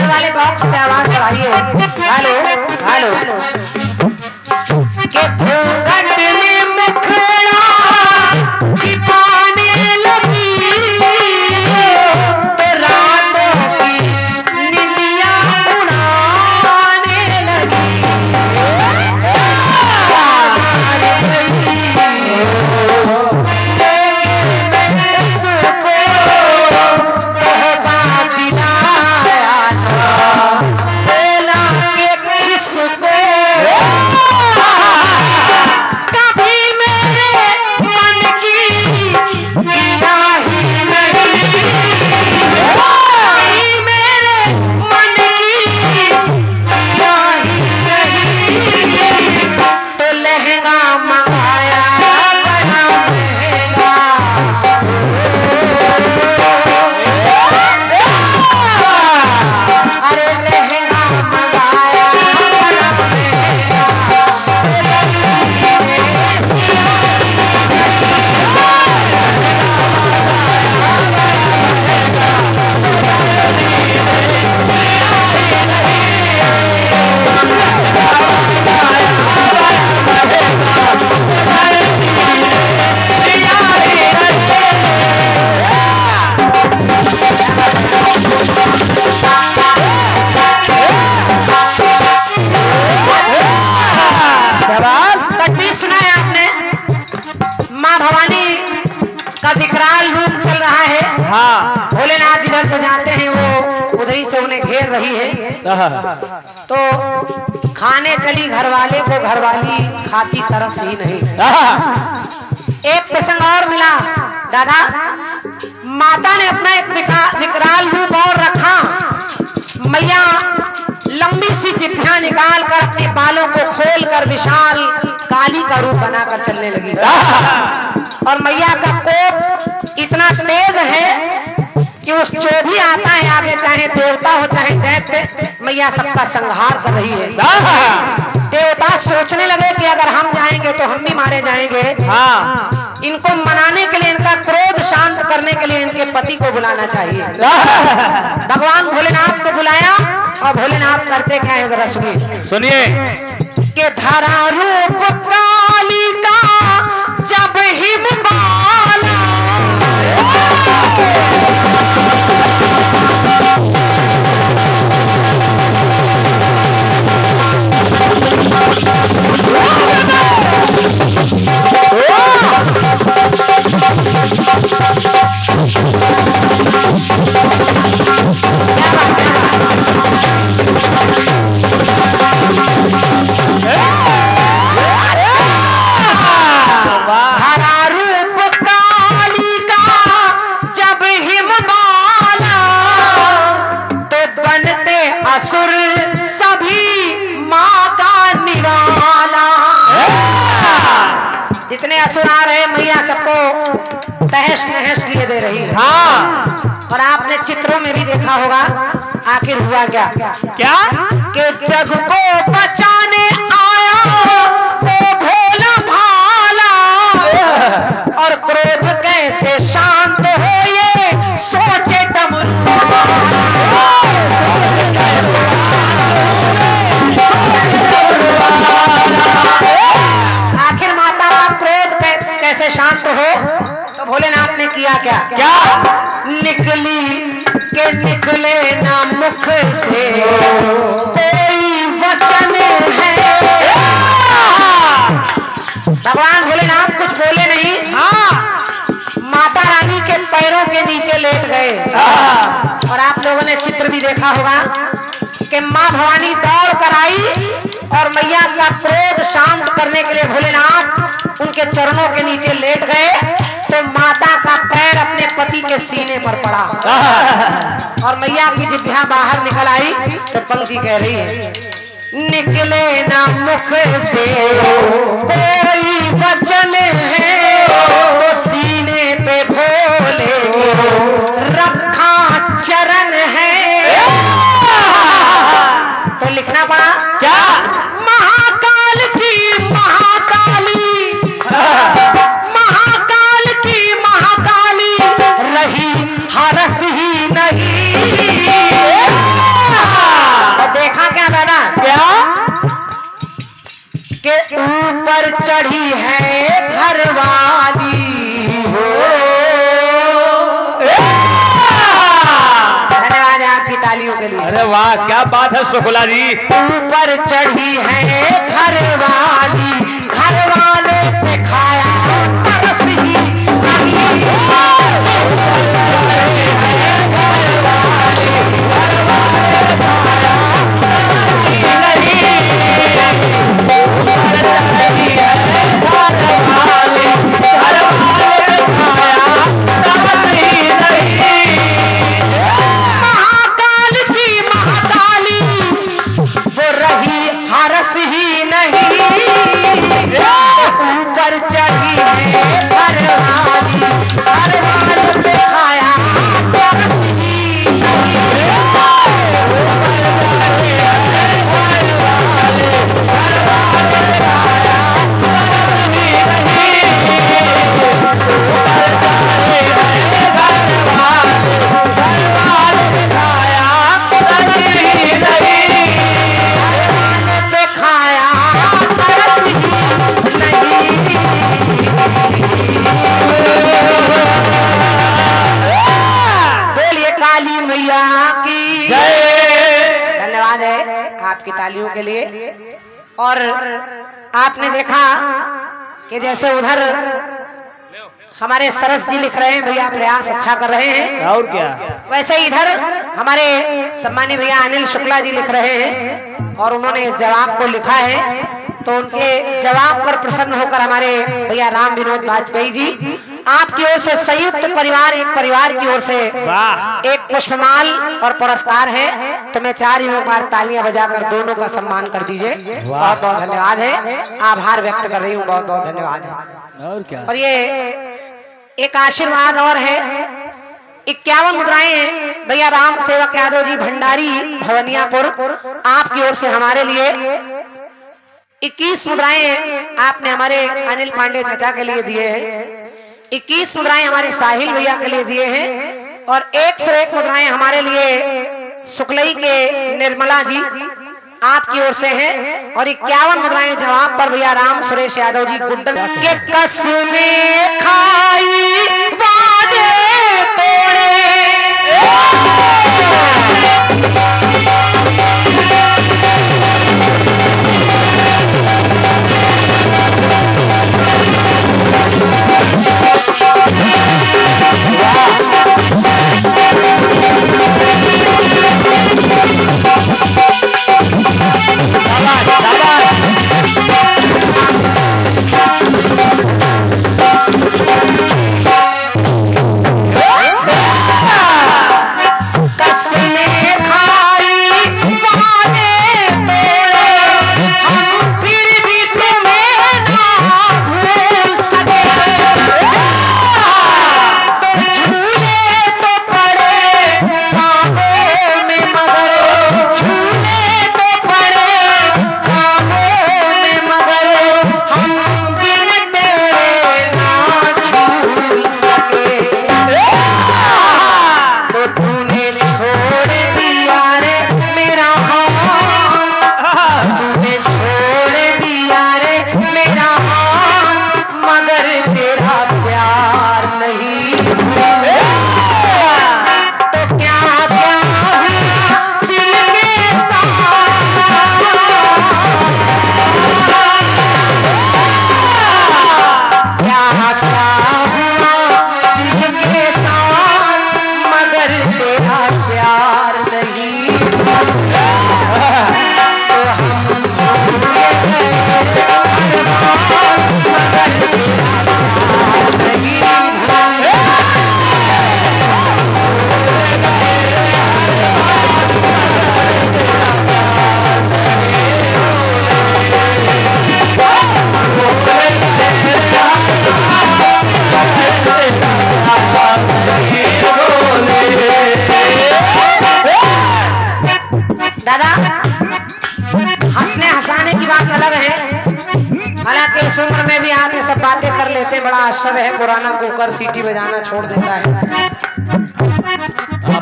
घर वाले बॉक्स से आवाज बढ़ाइए। हेलो हेलो के घूंघट में मुखड़ा छिपाने लगी तो रातों की निंदिया उड़ाने लगी। विकराल रूप चल रहा है। हाँ। भोलेनाथ इधर से जाते हैं, वो उधरी से उन्हें घेर रही है। तो खाने चली घरवाले को घरवाली खाती तरस ही नहीं। एक प्रसंग और मिला दादा, माता ने अपना एक विकराल रूप और रखा। मैया लंबी सी जिभ्या निकाल कर अपने बालों को खोल कर विशाल काली का रूप बनाकर चलने लगी। और मैया का कोप इतना तेज है कि उस जो भी आता है आगे, चाहे देवता हो चाहे दैत्य, मैया सबका संहार कर रही है। देवता सोचने लगे कि अगर हम जाएंगे तो हम भी मारे जाएंगे। हाँ। इनको मनाने के लिए, इनका क्रोध शांत करने के लिए इनके पति को बुलाना चाहिए। भगवान भोलेनाथ को बुलाया और भोलेनाथ करते क्या है जरा सुनिए। के धरा रूप काली का जब हिमबाला असुर सभी माँ का निराला। जितने असुर आ रहे मैया सबको तहस नहस किए दे रही है। हाँ। और आपने चित्रों में भी देखा होगा आखिर हुआ क्या कि जग को बचाने आया वो भोला भाला, और क्रोध कैसे शांत हो ये सोचे डमरू। आखिर माता का क्रोध कैसे शांत हो, तो भोलेनाथ ने किया क्या निकले ना मुख से कोई वचन है। भगवान भोलेनाथ कुछ बोले नहीं। हाँ। माता रानी के पैरों के नीचे लेट गए। और आप लोगों ने चित्र भी देखा होगा कि माँ भवानी दौड़ कर आई और मैया का क्रोध शांत करने के लिए भोलेनाथ उनके चरणों के नीचे लेट गए, तो माता का पैर अपने पति के सीने पर पड़ा और मैया की जिभ्या बाहर निकल आई। तो पंक्ति कह रही है, निकले ना मुख से कोई वचन है, तो सीने पे भोले रखा चरण है। तो लिखना पड़ा क्या, महाकाल की महाकाली, महाकाल की महाकाली रही हरस ही नहीं। ऊपर चढ़ी है घरवाली हो। धन्यवाद है आपकी तालियों के लिए। अरे वाह क्या बात है शुक्ला जी। ऊपर चढ़ी है घरवाली, घरवाले पे खाया तरस ही नहीं। ऊपर चढ़ी है घरवाली, घरवाले पे खाया तरस ही नहीं। धन्यवाद है आपकी तालियों के लिए। और आपने देखा कि जैसे उधर हमारे सरस जी लिख रहे हैं, भैया प्रयास अच्छा कर रहे हैं, और क्या, वैसे इधर हमारे सम्मानी भैया अनिल शुक्ला जी लिख रहे हैं और उन्होंने इस जवाब को लिखा है। तो उनके जवाब पर प्रसन्न होकर हमारे भैया राम विनोद वाजपेयी जी आपकी ओर से संयुक्त परिवार, एक परिवार की ओर से एक पुष्पमाल और पुरस्कार है। तो मैं चारों बार तालियां बजाकर दोनों का सम्मान कर दीजिए। बहुत बहुत धन्यवाद है, आभार व्यक्त कर रही हूँ, बहुत बहुत धन्यवाद है। और क्या, और ये एक आशीर्वाद और है, 51 मुद्राएं भैया राम सेवक यादव जी भंडारी भवनियापुर आपकी ओर से हमारे लिए, 21 मुद्राएं आपने हमारे अनिल पांडे चाचा के लिए दिए हैं, 21 मुद्राएं हमारे साहिल भैया के लिए दिए हैं और 101 मुद्राएं हमारे लिए शुक्लई के निर्मला जी आपकी ओर से हैं और 51 मुद्राएं जवाब पर भैया राम सुरेश यादव जी गुड्डल के कसमें खाई वादे तोड़े। दादा हंसने हंसाने की बात अलग है, हालांकि इस उम्र में भी आप ये सब बातें कर लेते हैं, बड़ा आश्चर्य है। पुराना कुकर सीटी बजाना छोड़ देता है।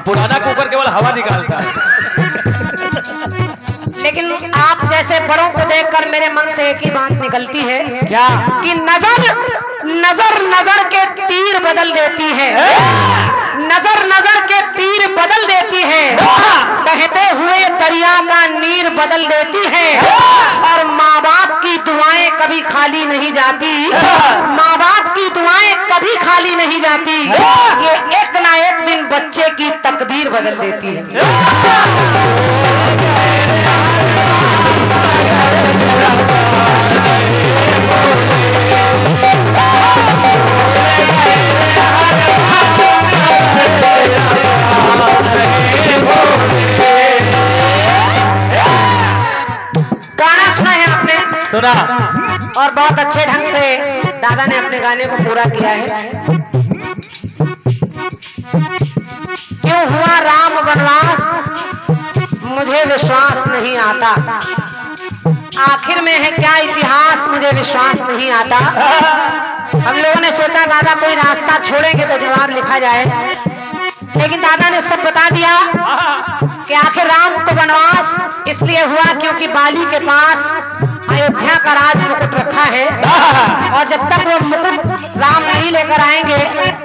पुराना कुकर केवल हवा निकालता है। लेकिन आप जैसे बड़ों को देखकर मेरे मन से एक ही बात निकलती है क्या? कि नजर नजर नजर के तीर बदल देती है, नजर नजर के तीर बदल देती है, बहते हुए दरिया का नीर बदल देती है। और माँ बाप की दुआएं कभी खाली नहीं जाती, माँ बाप की दुआएं कभी खाली नहीं जाती। ये एक ना एक दिन बच्चे की तकदीर बदल देती है। गाना सुना है आपने? सुना। और बहुत अच्छे ढंग से दादा ने अपने गाने को पूरा किया है। क्यों हुआ राम वनवास, मुझे विश्वास नहीं आता। आखिर में है क्या इतिहास, मुझे विश्वास नहीं आता। हम लोगों ने सोचा दादा कोई रास्ता छोड़ेंगे तो जवाब लिखा जाए, लेकिन दादा ने सब बता दिया कि आखिर राम को वनवास इसलिए हुआ क्योंकि बाली के पास अयोध्या का राज मुकुट रखा है, और जब तक वो मुकुट राम नहीं लेकर आएंगे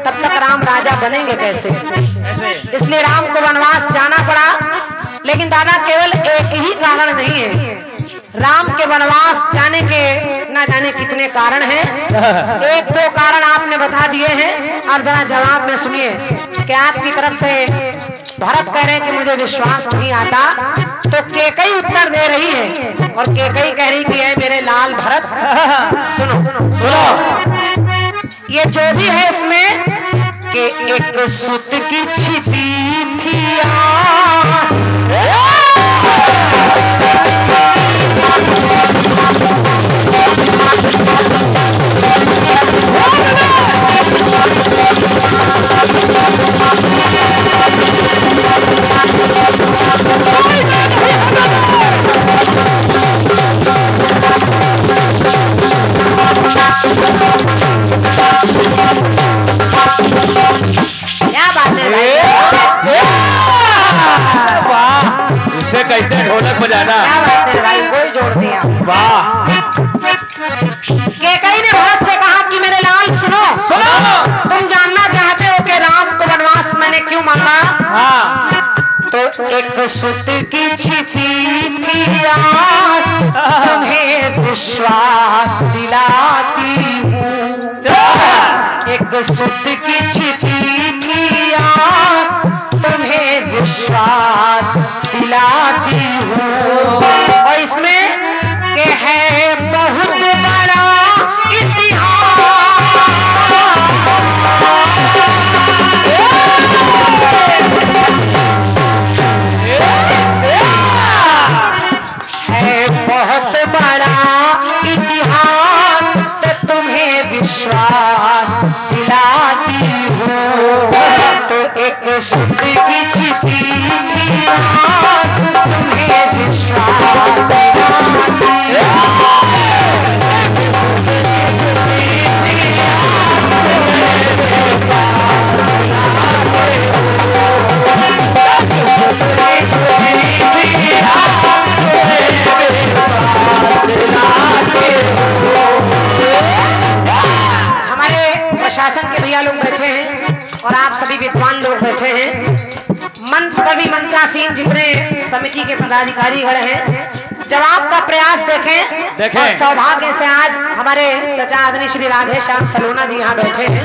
तब तक राम राजा बनेंगे कैसे। इसलिए राम को वनवास जाना पड़ा। लेकिन दादा केवल एक ही कारण नहीं है, राम के वनवास जाने के न जाने कितने कारण हैं। एक दो कारण आपने बता दिए हैं, अब जरा जवाब में सुनिए कि आपकी तरफ से भरत कह रहे हैं कि मुझे विश्वास नहीं आता, तो केकई उत्तर दे रही है और केकई कह रही कि है मेरे लाल भरत। सुनो सुनो, ये जो भी है इसमें कि एक सुत की छिपी थी आस, इसे कहते हैं ढोलक बजाना। क्या बात है भाई, कोई जोड़ दिया। वाह। केकई ने भरत से कहा कि मेरे लाल सुनो सुनो, तुम जानना चाहते हो कि राम को वनवास मैंने क्यों मांगा? हाँ। तो एक सुत की छिपी थी आस, तुम्हें विश्वास दिलाती हूँ। एक सुत की छिपी थी आस, तुम्हें विश्वास दिलाती हूँ। और इसमें के है बहुत बड़ा इतिहास, तो तुम्हें विश्वास दिलाती हूँ। तो एक सुत की छिपी थी आस, तुम्हें विश्वास दिलाती शासन के भैया लोग बैठे हैं और आप सभी विद्वान लोग बैठे हैं। मंच पर भी मंचासीन जितने समिति के पदाधिकारी खड़े हैं, जवाब का प्रयास देखें। और सौभाग्य से आज हमारे चाचा आदरणीय श्री राधे श्याम सलोना जी यहाँ बैठे हैं।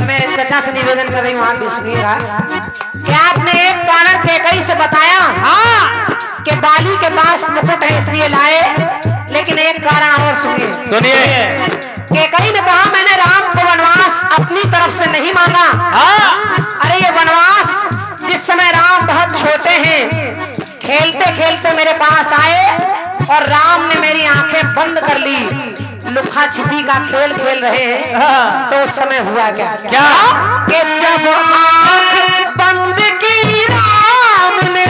मैं चाचा से निवेदन कर रही हूँ, आप भी सुनिएगा कि आपने एक कारण केकई से बताया कि बाली के पास मुकुट है इसलिए लाए, लेकिन एक कारण और सुनिए। केकई ने कहा मैंने राम को वनवास अपनी तरफ से नहीं मांगा। अरे ये वनवास जिस समय राम बहुत छोटे हैं, खेलते खेलते मेरे पास आए और राम ने मेरी आंखें बंद कर ली, लुक्का छिपी का खेल खेल रहे हैं। तो उस समय हुआ क्या कि जब आंख बंद की राम ने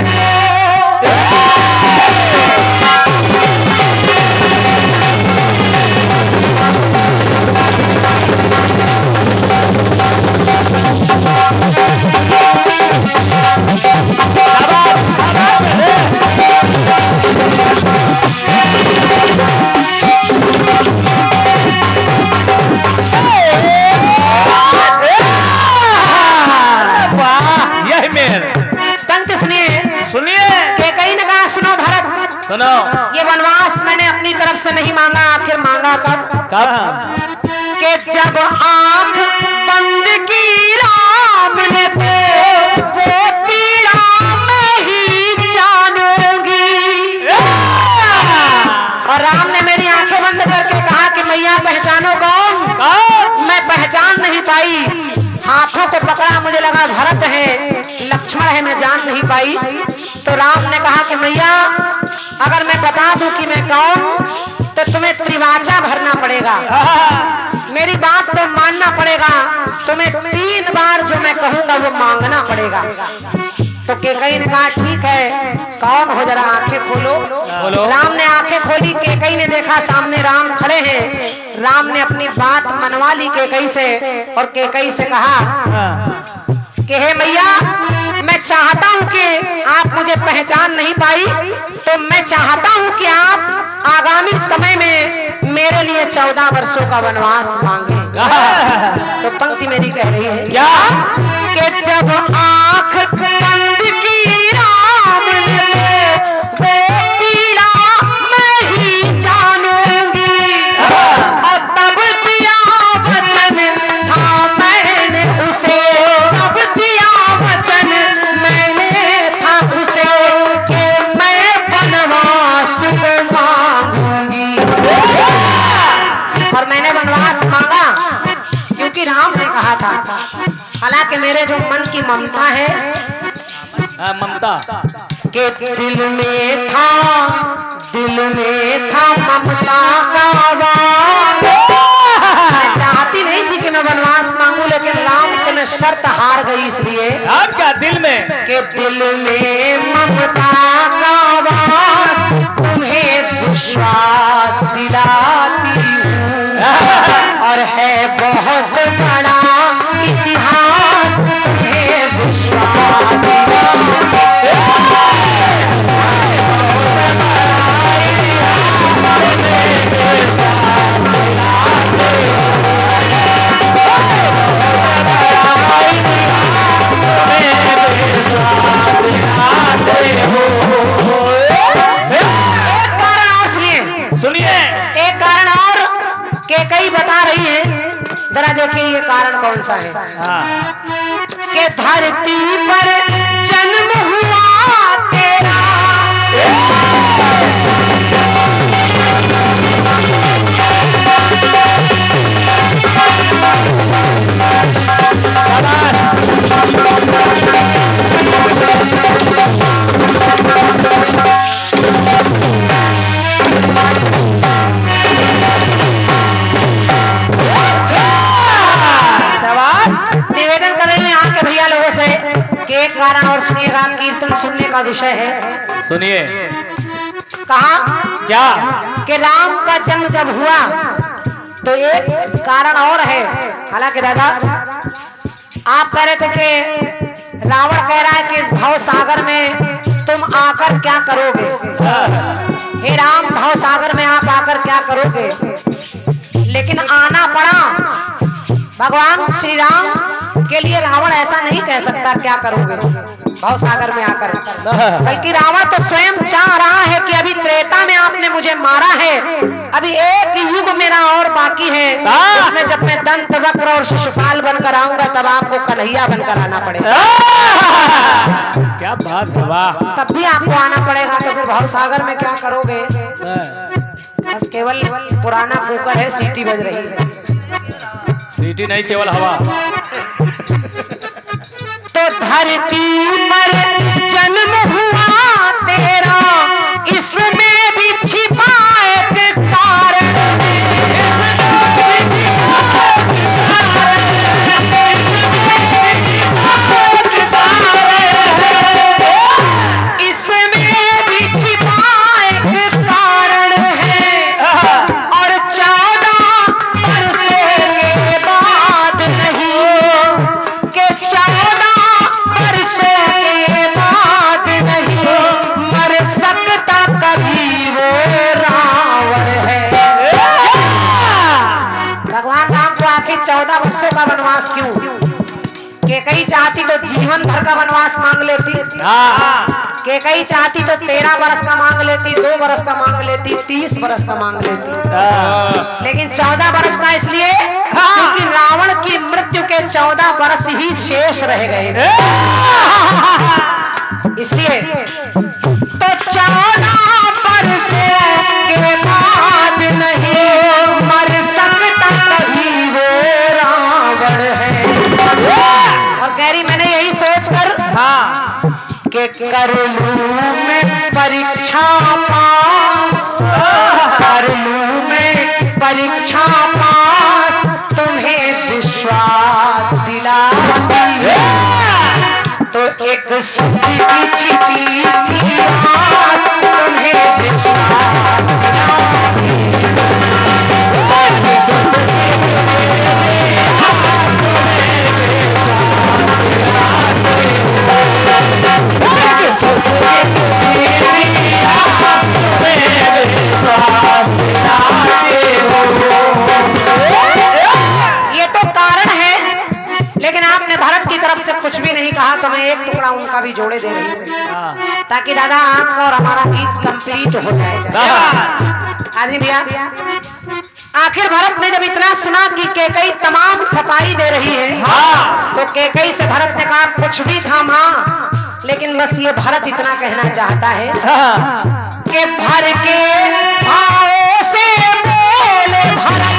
सुनो। ये वनवास मैंने अपनी तरफ से नहीं मांगा, आखिर मांगा कब? कि जब आंख बंद की राम ने तो वो पीड़ा मैं ही जानूंगी। और राम ने मेरी आंखें बंद करके कहा कि मैया पहचानो कौन? मैं पहचान नहीं पाई। हाथों को पकड़ा, मुझे लगा भरत है, लक्ष्मण है, मैं जान नहीं पाई। तो राम ने कहा कि मैया अगर मैं बता दूं कि मैं कौन तो तुम्हें त्रिवाचा भरना पड़ेगा, मेरी बात को मानना पड़ेगा, तुम्हें 3 बार जो मैं कहूंगा वो मांगना पड़ेगा। तो केकई ने कहा ठीक है, कौन हो, जरा आंखें खोलो। राम ने आंखें खोली, केकई ने देखा सामने राम खड़े हैं। राम ने अपनी बात मनवा ली केकई से और केकई से कहा कि हे मैया मैं चाहता हूं कि आप मुझे पहचान नहीं पाई, तो मैं चाहता हूं कि आप आगामी समय में मेरे लिए 14 वर्षों का वनवास मांगे। तो पंक्ति मेरी कह रही है क्या कि जब आंख बंद की राम ने वो पीड़ा मैं ही जानूंगी। और तब दिया वचन था मैंने उसे, तब दिया वचन मैंने था उसे कि मैं वनवास को मांगूंगी। और मैंने वनवास मांगा क्योंकि राम ने कहा था। हालांकि मेरे जो मन की ममता है, ममता के दिल में था ममता का वास। मैं चाहती नहीं थी कि मैं वनवास मांगू, लेकिन राम से मैं शर्त हार गई। इसलिए यार क्या दिल में? के दिल में ममता का वास, तुम्हें विश्वास दिलाती हूँ। और है बहुत बड़ा इतिहास, तुम्हें विश्वास दिलाती केकई बता रही है, जरा देखिए ये कारण कौन सा है। कि धरती पर जन्म हुआ तेरा, निवेदन कर रहे हैं आपके भैया लोगों से कि एक कारण और सुनिएगा, कीर्तन सुनने का विषय है। सुनिए। कहा क्या कि राम का जन्म जब हुआ तो एक कारण और है। हालांकि दादा आप कह रहे थे कि रावण कह रहा है कि इस भव सागर में तुम आकर क्या करोगे। हे राम, भव सागर में आप आकर क्या करोगे, लेकिन आना पड़ा। भगवान श्री राम के लिए रावण ऐसा नहीं कह सकता क्या करोगे भव सागर में आकर, बल्कि रावण तो स्वयं चाह रहा है कि अभी त्रेता में आपने मुझे मारा है, अभी एक युग मेरा और बाकी है, उसमें जब मैं दंत वक्र और शिशुपाल बनकर आऊंगा तब आपको कन्हैया बनकर आना पड़ेगा। क्या बात है, वाह। तब भी आपको आना पड़ेगा, तो फिर भव सागर में क्या करोगे। बस केवल पुराना कुकर है, सीटी बज रही है। सीटी नहीं, केवल हवा। तो धरती पर जन्म हुआ तेरा, इसमें भी छिपा एक कारण। इसमें भी छिपा एक कारण है, और 14 वर्षों के बाद नहीं, के 14 वर्षों के बाद नहीं मर सकता कभी वो रावण है। भगवान राम को आखिर 14 वर्षों का वनवास क्यों। केकई चाहती तो जीवन भर का वनवास मांग लेती, केकई चाहती तो 13 बरस का मांग लेती, 2 बरस का मांग लेती, 30 बरस का मांग लेती, लेकिन 14 बरस का इसलिए क्योंकि रावण की मृत्यु के 14 बरस ही शेष रह गए, इसलिए तो 14 बरसों के बाद नहीं मर सकता कभी वो रावण है। और कह रही मैंने यही सोचकर के कर लूं मैं परीक्षा पास, कर लूं मैं परीक्षा पास, तुम्हें विश्वास दिलाती तो एक सुधी छिपी थी आस, तुम्हें विश्वास दिलाती। ये तो कारण है, लेकिन आपने भरत की तरफ से कुछ भी नहीं कहा तो मैं एक टुकड़ा उनका भी जोड़े दे रही हूँ ताकि दादा आपका और हमारा गीत कंप्लीट हो जाएगा। आदमी भैया, आखिर भरत ने जब इतना सुना कि केकई तमाम सफाई दे रही है तो केकई से भरत ने कहा कुछ भी था मां, लेकिन बस ये भरत इतना कहना चाहता है कि भर के भाव से बोले भरत,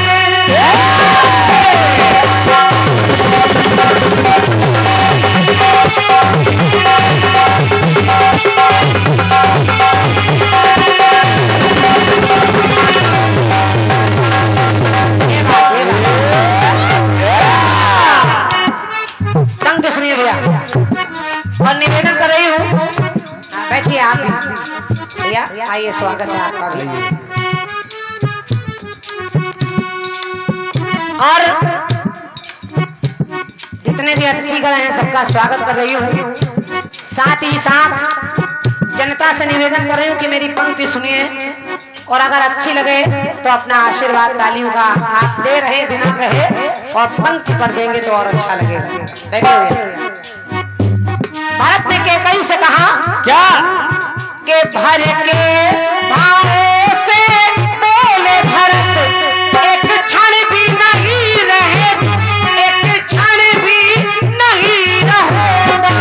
सुनिए भैया, और निवेदन कर रही हूँ, बैठिए आप भैया, आइए स्वागत है आपका भी। और जितने भी अतिथिगण हैं सबका स्वागत कर रही हूँ, साथ ही साथ जनता से निवेदन कर रही हूँ कि मेरी पंक्ति सुनिए और अगर अच्छी लगे तो अपना आशीर्वाद तालियों का आप दे रहे बिना कहे और पंक्ति पर देंगे तो और अच्छा लगेगा। बैठे हुए भारत ने केकई से कहा क्या के भर के भाव से बोले भरत, एक क्षण भी नहीं रहे, एक क्षण भी नहीं रहूंगा,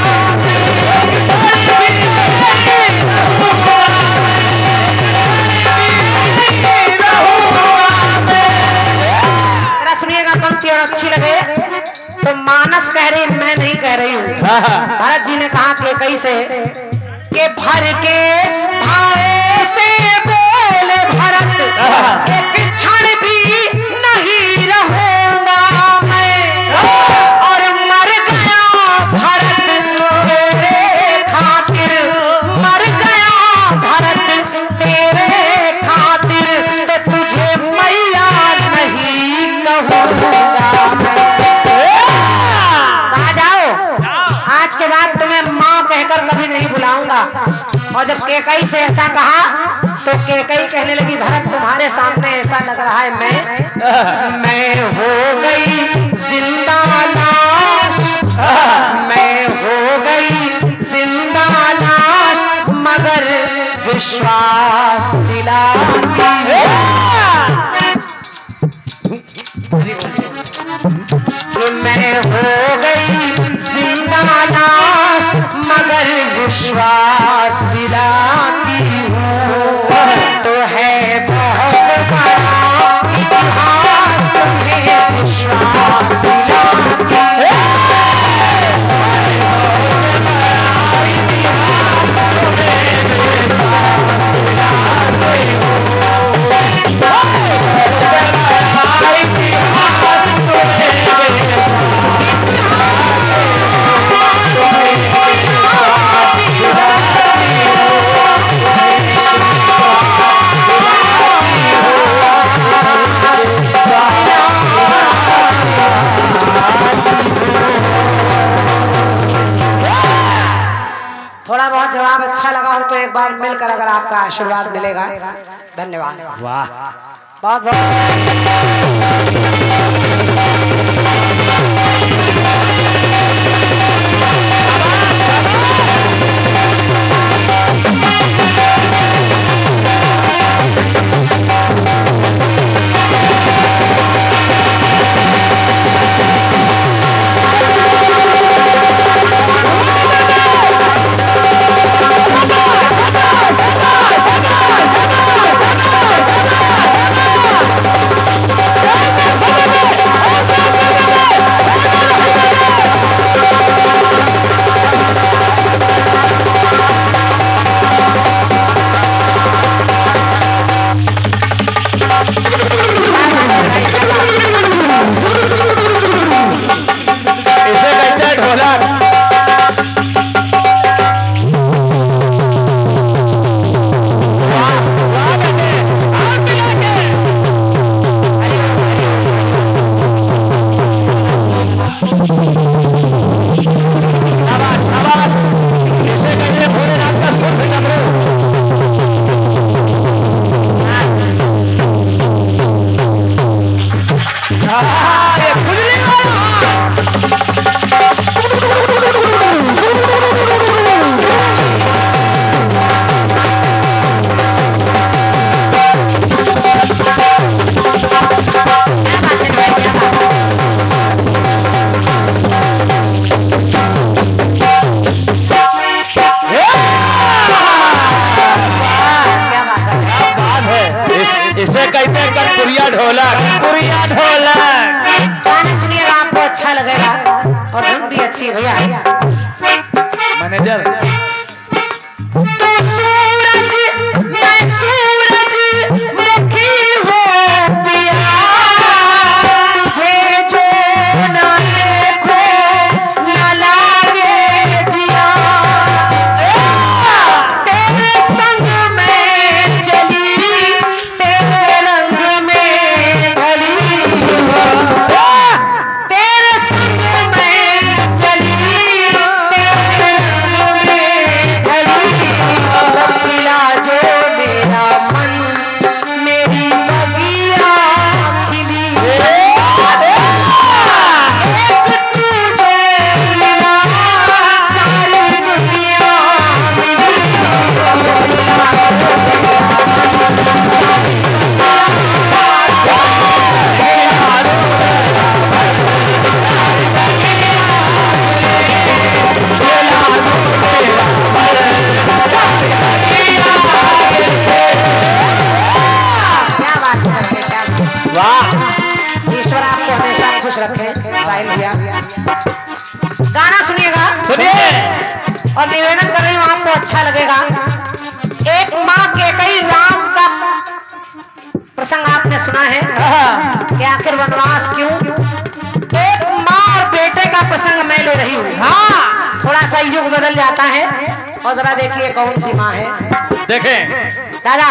सुनिएगा पंक्ति और अच्छी लगे तो मानस कह रही, मैं नहीं कह रही हूँ। भरत जी ने कहा केकई से के भर के भाव से बोले भरत, एक क्षण भी नहीं रहूंगा मैं, और मर गया भरत तेरे खातिर, मर गया भरत तेरे खातिर, तो तुझे मैया नहीं कहूंगा मैं। कहा जाओ, आज के बाद तुम्हें माँ कहकर कभी नहीं बुलाऊंगा। और जब केकई से ऐसा कहा तो केकई कहने लगी भरत तुम्हारे सामने ऐसा लग रहा है मैं हो गई जिंदा लाश, मैं हो गई जिंदा लाश, मगर विश्वास दिलाती कि मैं हो गई जिंदा लाश, मगर विश्वास दिलाती हूँ तो है बहुत बड़ा इतिहास, तुम्हें विश्वास दिलाती थोड़ा बहुत जवाब अच्छा लगा हो तो एक बार मिलकर अगर आपका आशीर्वाद मिलेगा। धन्यवाद। वाह, बहुत बहुत इसे कहते हैं कनपुरिया ढोलक। कनपुरिया ढोलक। गाना सुनिएगा, आपको अच्छा लगेगा और धुन भी अच्छी है भैया। मैनेजर तो सूरज मैं सूरजमुखी हो पिया, तुझे जो ना देखो ना लागे जिया, तेरे संग में चली तेरे रंग में ढली, तेरे संग में चली तेरे रंग में ढली, खिला जो मेरा मन मेरी बगिया खिली, एक तुझे मिला सारी दुनिया मिली, क्या बात करते, क्या बात। वाह। ईश्वर आपको हमेशा खुश रखे। साहिल भैया गाना सुनिएगा सुनिए। और निवेदन कर रही हूँ, आपको अच्छा लगेगा। एक माँ के कई राम का प्रसंग आपने सुना है कि आखिर वनवास क्यों। एक माँ और बेटे का प्रसंग मैं ले रही हूँ। हाँ, थोड़ा सा युग बदल जाता है और जरा देखिए कौन सी माँ है। देखें दादा,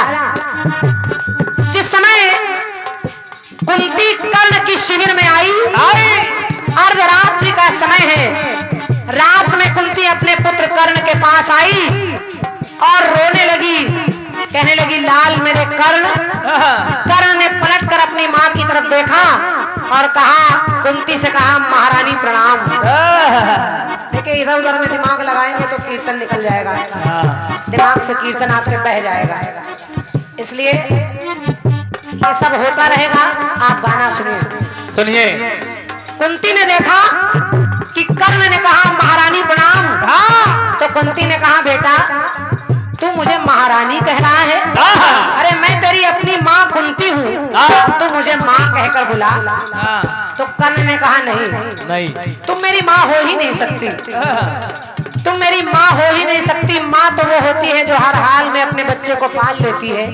जिस समय कुंती कर्ण की शिविर में आई, अर्धरात्रि का समय है, रात में कुंती अपने पुत्र कर्ण के पास आई और रोने लगी, कहने लगी लाल मेरे कर्ण। कर्ण ने पलटकर अपनी माँ की तरफ देखा और कहा, कुंती से कहा महारानी प्रणाम। देखिए इधर उधर में दिमाग लगाएंगे तो कीर्तन निकल जाएगा, दिमाग से कीर्तन आपके बह जाएगा, इसलिए ये सब होता रहेगा। आप गाना सुनिए। सुनिए। कुंती ने देखा कि कर्ण ने कहा महारानी प्रणाम। तो कुंती ने कहा बेटा तू मुझे महारानी कह रहा है? अरे मैं तेरी अपनी माँ कुंती हूँ, तू मुझे माँ कहकर बुला। तो कर्ण ने कहा नहीं, तुम मेरी माँ हो ही नहीं सकती, तुम मेरी माँ हो ही नहीं सकती। माँ तो वो होती है जो हर हाल में अपने बच्चे को पाल लेती है,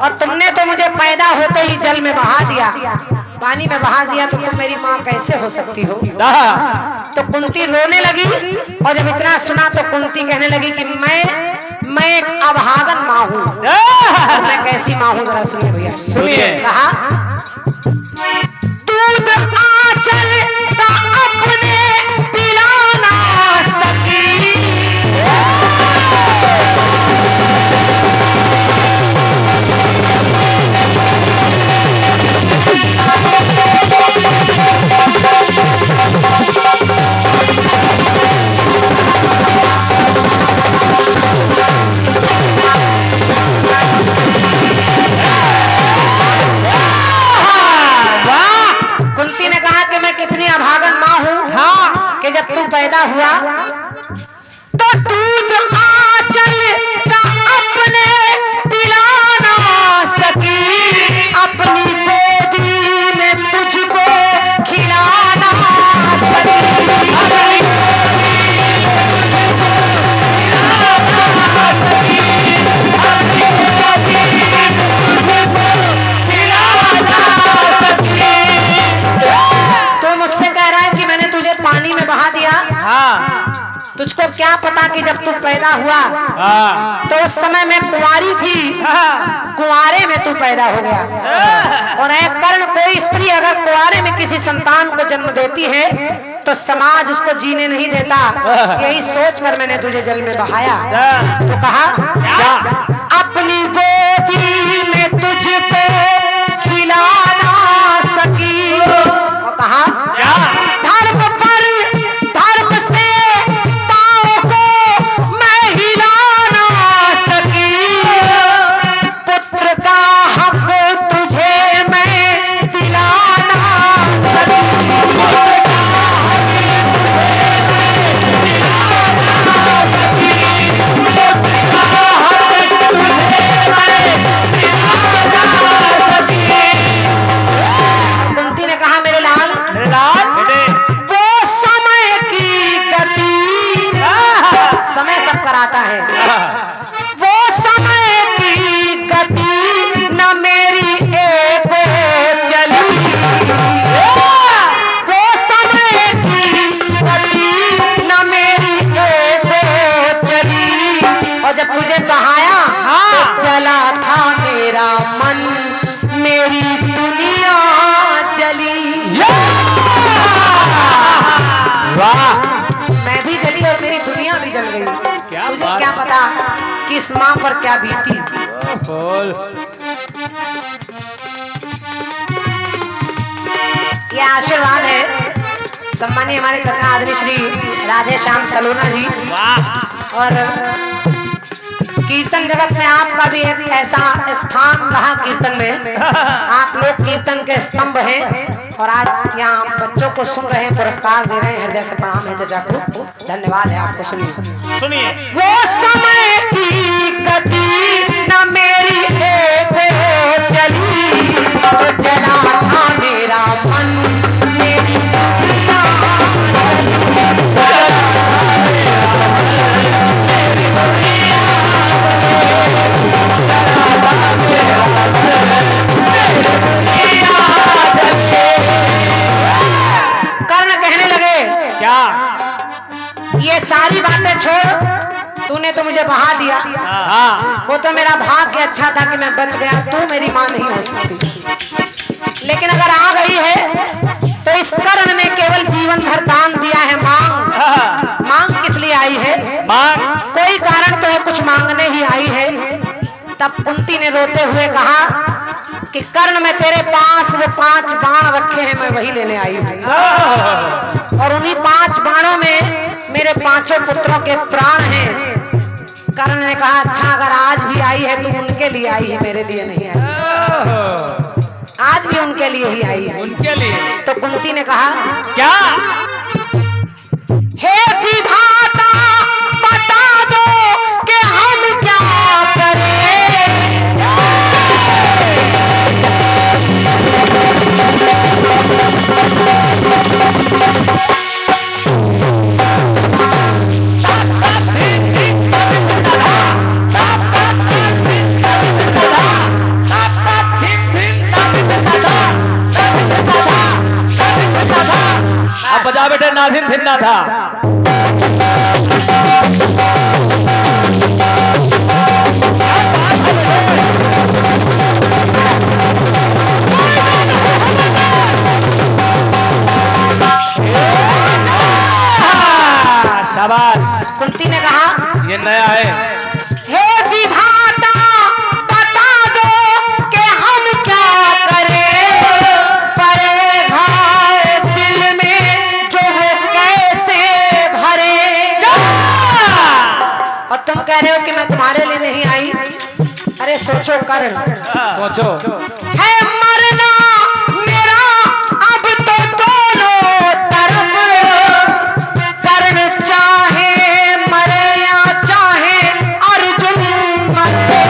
और तुमने तो मुझे पैदा होते ही जल में बहा दिया, पानी में बहा दिया, तो तुम मेरी माँ कैसे हो सकती हो? तो कुंती रोने लगी, और जब इतना सुना तो कुंती कहने लगी कि मैं एक अभागन माँ हूँ। मैं कैसी माँ हूँ जरा सुनिए भैया। सुनिए। कहा दूध आंचल का अपने पिला ना सकी, कुंती ने कहा कि मैं कितनी अभागन माँ हूँ। हाँ, कि जब तू पैदा हुआ तो दूध आंचल का अपने पिला ना सकी, अपनी गोदी में तुझको खिलाना सकी। तो मुझसे कह रहा है कि मैंने तुझे पानी में बहा दिया। तुझको क्या पता कि जब तू पैदा हुआ तो उस समय मैं कुंवारी थी, कुंवारे में तू पैदा हो गया। और एक कर्ण कोई स्त्री अगर कुंवारे में किसी संतान को जन्म देती है तो समाज उसको जीने नहीं देता। यही सोचकर मैंने तुझे जल में बहाया। तो कहा अपनी गोदी में तुझको खिला ना सकी, और कहा धर्म पर धर्म से पाँव को मैं हिला ना सकी, पुत्र का हक तुझे मैं दिला ना सकी। भी जल गई। क्या तुझे बात क्या है? पता कि इस माँ पर क्या बीती। बोल। ये आशीर्वाद है सम्मानीय हमारे चाचा आदरणीय श्री राधे श्याम सलोना जी। वाह। और कीर्तन जगत में आपका भी एक ऐसा स्थान रहा कीर्तन में। आप लोग कीर्तन के स्तंभ हैं और आज यहाँ हम बच्चों को सुन रहे हैं, पुरस्कार दे रहे हैं। हृदय से प्रणाम है चाचा को, धन्यवाद है आपको। सुनिए सुनिए। वो समय की गति न मेरी एक चली, तो चला था मेरा मन मेरी कर्ण कहने लगे क्या? ये सारी बातें छोड़, तूने तो मुझे बहा दिया। हाँ। वो तो मेरा भाग्य अच्छा था कि मैं बच गया, तू मेरी माँ नहीं हो सकती। लेकिन अगर आ गई है तो इस कर्ण ने केवल जीवन भर दान दिया है। मांग मांग किस लिए आई है? मांग कोई कारण तो है, कुछ मांगने ही आई है। तब कुंती ने रोते हुए कहा कि कर्ण में तेरे पास वो 5 बाण रखे हैं, मैं वही लेने आई हूँ। और उन्हीं 5 बाणों में मेरे 5 पुत्रों के प्राण हैं। कर्ण ने कहा अच्छा अगर आज भी आई है तो उनके लिए आई है, मेरे लिए नहीं आई। आज भी उनके लिए ही आई है। उनके लिए। तो कुंती ने कहा क्या? हे विधाता बता दो कि हम क्या करें। अब बजा बेटे, नाजिम फिरना था। शाबाश। कुंती ने कहा ये नया है। हे विधाता बता दो कि हम क्या करें। परे घाव दिल में जो वो कैसे भरे। और तुम कह रहे हो कि मैं तुम्हारे लिए नहीं आई। अरे सोचो कर्ण, सोचो। है मरना मेरा अब तो दोनों तरफ। कर्ण चाहे मरे या चाहे अर्जुन मरे।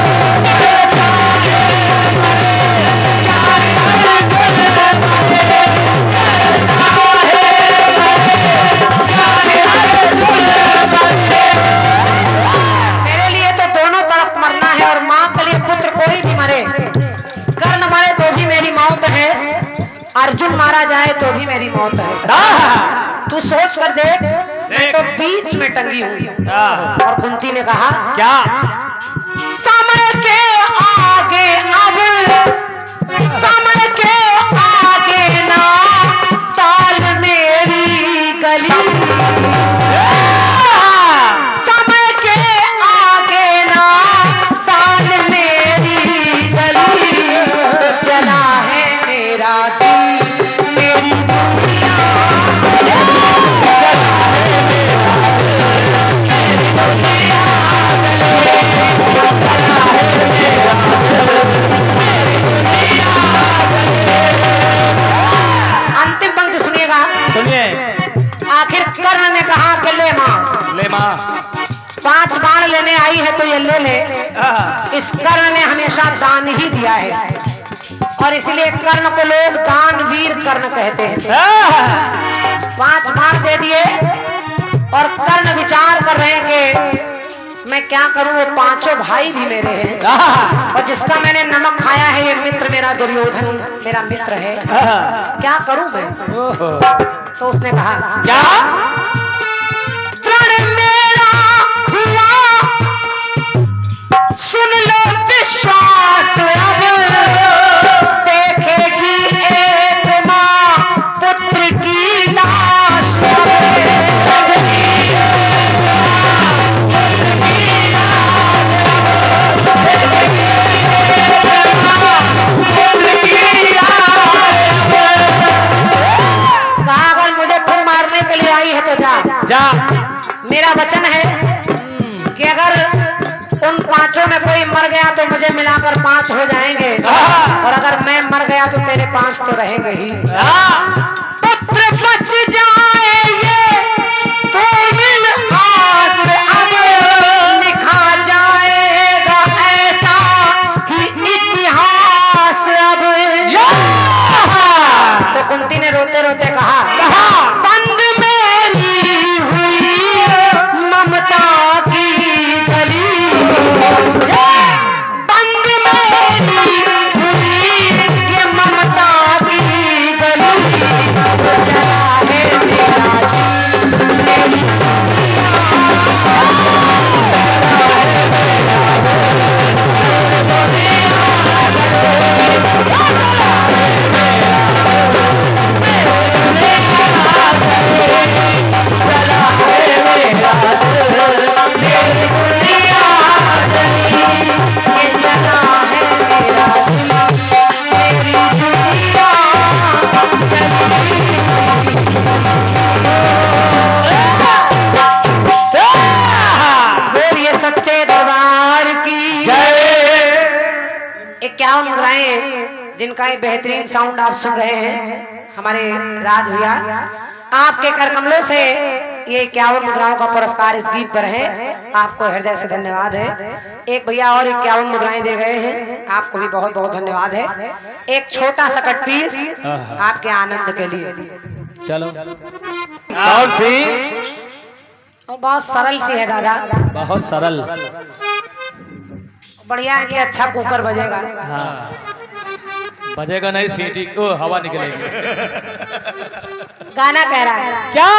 मेरे लिए तो दोनों तरफ मरना है और माँ के लिए पुत्र कोई भी मरे। कर्ण मरे तो भी मेरी मौत है, अर्जुन मारा जाए तो भी मेरी मौत है। तू सोच कर देख, मैं तो बीच में टंगी हूँ। और कुंती ने कहा क्या? समय के आगे अब, समय के आगे ना ताल मेरी गली। समय के आगे ना ताल मेरी गली। तो चला है मेरा दिल मेरी दुनिया। अंतिम पंक्ति सुनिएगा। सुनिए। आखिर कर्ण ने कहा कि ले मां, ले माँ। 5 बाण लेने आई है तो ये ले ले। इस कर्ण ने हमेशा दान ही दिया है और इसलिए कर्ण को लोग दानवीर कर्ण कहते हैं। 5 बाण दे दिए और कर्ण विचार कर रहे हैं कि मैं क्या करूं, वो 5 भाई भी मेरे हैं और जिसका मैंने नमक खाया है ये मित्र मेरा दुर्योधन मेरा मित्र है, क्या करूं मैं। तो उसने कहा क्या? प्रण मेरा हुआ सुन लो विश्वास अब। देखेगी एक माँ पुत्र की लाश। मिलकर 5 हो जाएंगे, और अगर मैं मर गया तो तेरे 5 तो रहेंगे ही। पुत्र बच जाएंगे तो मिल आस अब लिखा जाएगा ऐसा ही इतिहास अब। तो कुंती ने रोते रोते कहा, बंद मेरी हुई ममता की गली, बंद मेरी हुई ये ममता की गली, चला है मेरा दिल मेरी जिनका ये बेहतरीन साउंड आप सुन रहे हैं हमारे राज भैया, आपके कर कमलों से ये 51 मुद्राओं का पुरस्कार इस गीत पर है। आपको हृदय से धन्यवाद है। एक भैया और 51 मुद्राएं दे गए हैं, आपको भी बहुत बहुत धन्यवाद है। एक छोटा सा कट पीस आपके आनंद के लिए। चलो और सी और बहुत सरल सी है दादा, बहुत सरल, बढ़िया है कि अच्छा कुकर बजेगा। हाँ बजेगा नहीं, सीटी ओ हवा निकलेगी। गाना कह रहा है क्या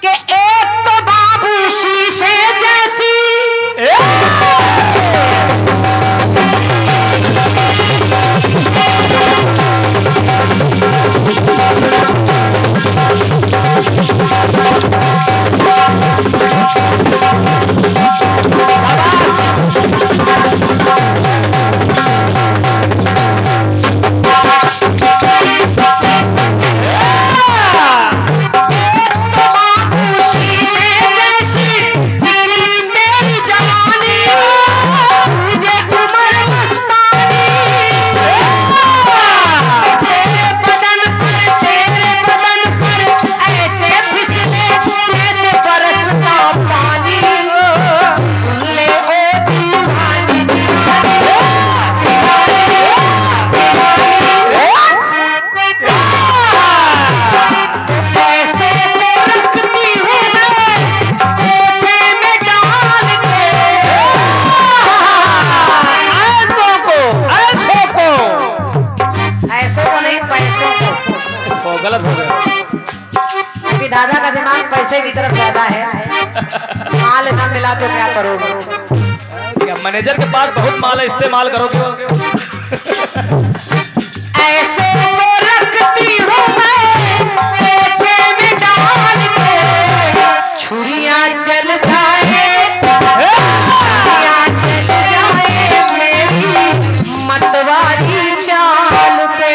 कि एक तो बाबू शीशे जैसी गलत हो गया, क्योंकि दादा का दिमाग पैसे की तरफ ज्यादा है। माल ना मिला तो क्या करोगे? क्या मैनेजर के पास बहुत माल है, इस्तेमाल करोगे? ऐसे तो रखती हूँ मैं पेचे में डाल के, छुरियां जल जाए, छुरियां जल जाए मेरी मतवारी चाल पे।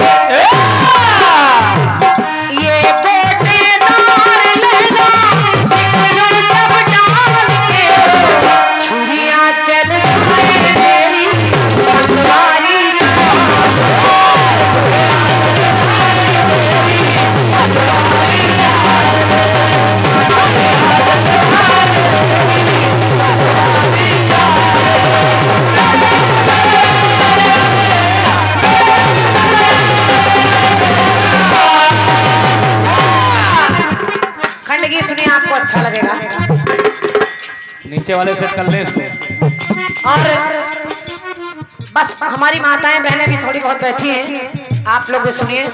सुनिए, आपको अच्छा लगेगा। नीचे वाले सेट कर ले इसको। और बस हमारी माताएं बहनें भी थोड़ी बहुत बैठी हैं, आप लोग भी सुनिए,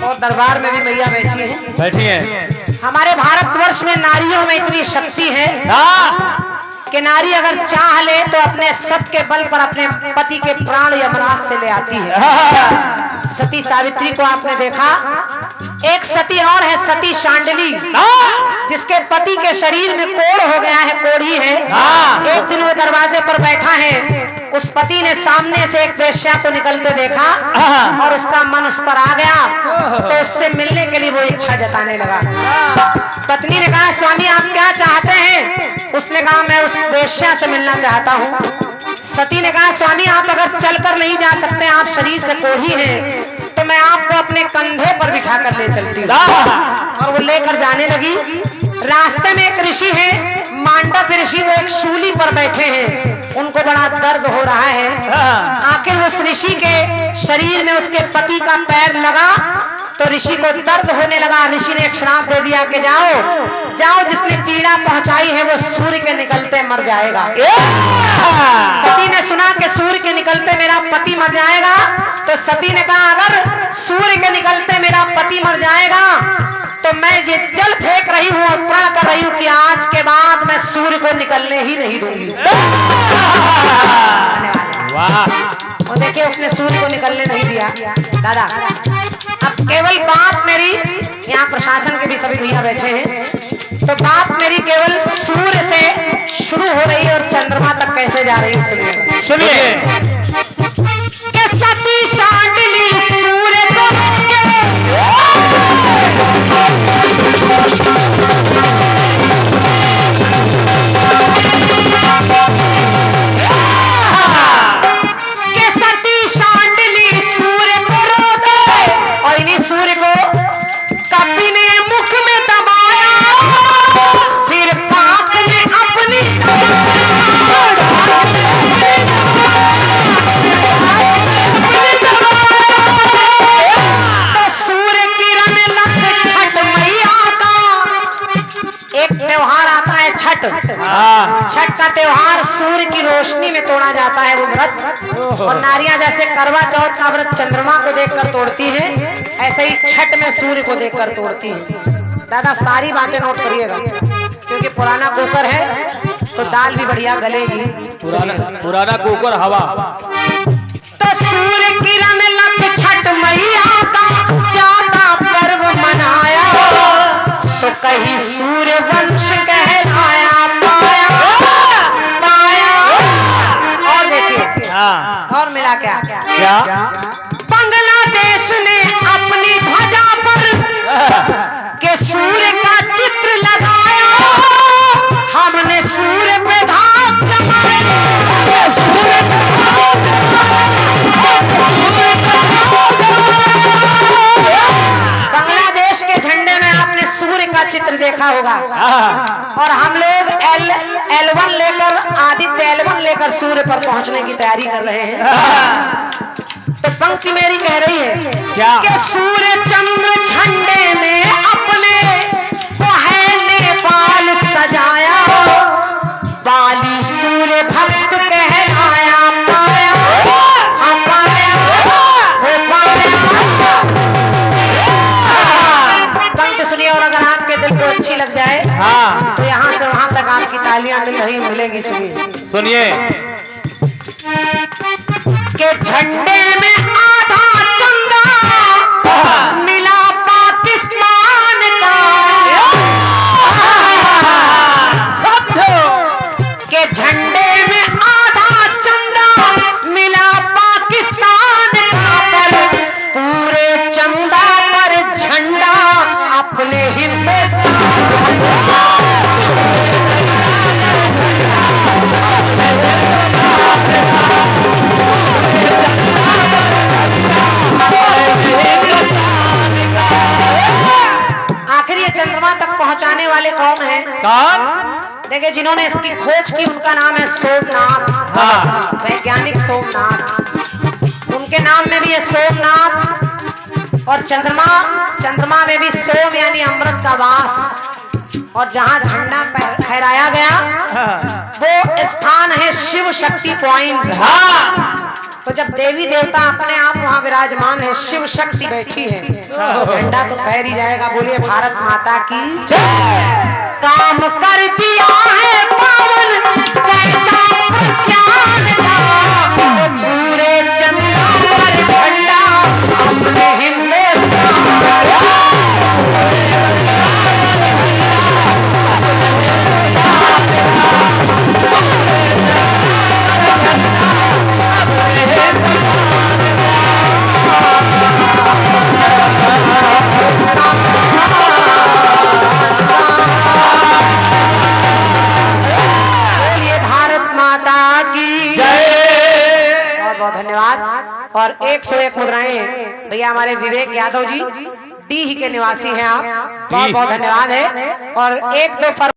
और दरबार में भी मैया बैठी हैं, बैठी हैं। हमारे भारतवर्ष में नारियों में इतनी शक्ति है कि नारी अगर चाह ले तो अपने सत के बल पर अपने पति के प्राण यमराज से ले आती है। सती सावित्री को आपने देखा, एक सती और है सती शांडली, जिसके पति के शरीर में कोढ़ हो गया है, कोढ़ी है। एक दिन वो दरवाजे पर बैठा है, उस पति ने सामने से एक वेश्या को निकलते देखा और उसका मन उस पर आ गया, तो उससे मिलने के लिए वो इच्छा जताने लगा। पत्नी ने कहा, स्वामी आप क्या चाहते हैं? उसने कहा, मैं उस वेश्या से मिलना चाहता हूँ। सती ने कहा स्वामी आप अगर चलकर नहीं जा सकते, आप शरीर से कोढ़ी हैं, तो मैं आपको अपने कंधे पर बिठा कर ले चलती हूँ। और वो लेकर जाने लगी। रास्ते में एक ऋषि है, मांडव ऋषि, वो एक शूली पर बैठे हैं, उनको बड़ा दर्द हो रहा है। आखिर उस ऋषि के शरीर में उसके पति का पैर लगा तो ऋषि को दर्द होने लगा। ऋषि ने एक श्राप दे दिया कि जाओ जाओ, जिसने पीड़ा पहुंचाई है वो सूर्य के निकलते मर जाएगा। सती ने सुना कि सूर्य के निकलते मेरा पति मर जाएगा, तो सती ने कहा अगर सूर्य के निकलते मेरा पति मर जाएगा तो मैं ये जल फेंक रही हूँ और प्रण कर रही हूँ कि आज के बाद मैं सूर्य को निकलने ही नहीं दूंगी। और देखिए उसने सूर्य को निकलने नहीं दिया। दादा अब केवल बात मेरी, यहाँ प्रशासन के भी सभी भैया बैठे हैं, तो बात मेरी केवल सूर्य से शुरू हो रही है और चंद्रमा तक कैसे जा रही है सुनिए। कि सती शांडिली सूर्य को छठ का त्योहार सूर्य की रोशनी में तोड़ा जाता है वो व्रत। और नारियां जैसे करवा चौथ का व्रत चंद्रमा को देखकर तोड़ती है, ऐसे ही छठ में सूर्य को देखकर तोड़ती है। दादा सारी बातें नोट करिएगा क्योंकि पुराना कुकर है तो दाल भी बढ़िया गलेगी। पुराना कुकर हवा। तो सूर्य किरण लग छठ मैया का ज्यादा पर्व मनाया, तो कहीं सूर्य वंश कहलाया पाया पाया। और देखिए और मिला क्या क्या? बांग्लादेश ने अपनी ध्वजा पर के सूर्य का चित्र लगाया, हमने सूर्य पे धाक जमाया। बांग्लादेश के झंडे में आपने सूर्य का चित्र देखा होगा। और हम लोग L1 लेकर आदित्य L1 लेकर सूर्य पर पहुंचने की तैयारी कर रहे हैं। तो पंक्ति मेरी कह रही है क्या? कि सूर्य चंद्र झंडे में अपने को है नेपाल सजाया, बाली सूर्य भक्त कहलाया पाया पाया हो पाया। पंक्ति सुनिए और अगर आपके दिल को अच्छी लग जाए तो यहाँ से वहां तक आपकी तालियां मिलेगी। सुनिए के झंडे में आधा चंदा मिला पाकिस्तान का, के झंडे में आधा चंदा मिला पाकिस्तान का, पर पूरे चंदा पर झंडा अपने हिंदुस्तान। आखिर ये चंद्रमा तक पहुंचाने वाले कौन हैं? कौन? देखिए जिन्होंने इसकी खोज की उनका नाम है सोमनाथ, वैज्ञानिक सोमनाथ। उनके नाम में भी है सोमनाथ। और चंद्रमा में भी सोम यानी अमृत का वास। और जहां झंडा फहराया गया वो स्थान है शिव शक्ति पॉइंट। तो जब देवी देवता अपने आप वहाँ विराजमान है, शिव शक्ति बैठी है, तो झंडा तो फहर ही जाएगा। बोलिए भारत माता की काम कर दिया है पावन कैसा प्रज्ञान का, तो पूरे चंद्रमा पर झंडा अपने हिंदुस्तान। बहुत धन्यवाद। और 101 मुद्राएं भैया हमारे विवेक यादव जी डी के निवासी हैं आप, बहुत बहुत धन्यवाद है। और 1-2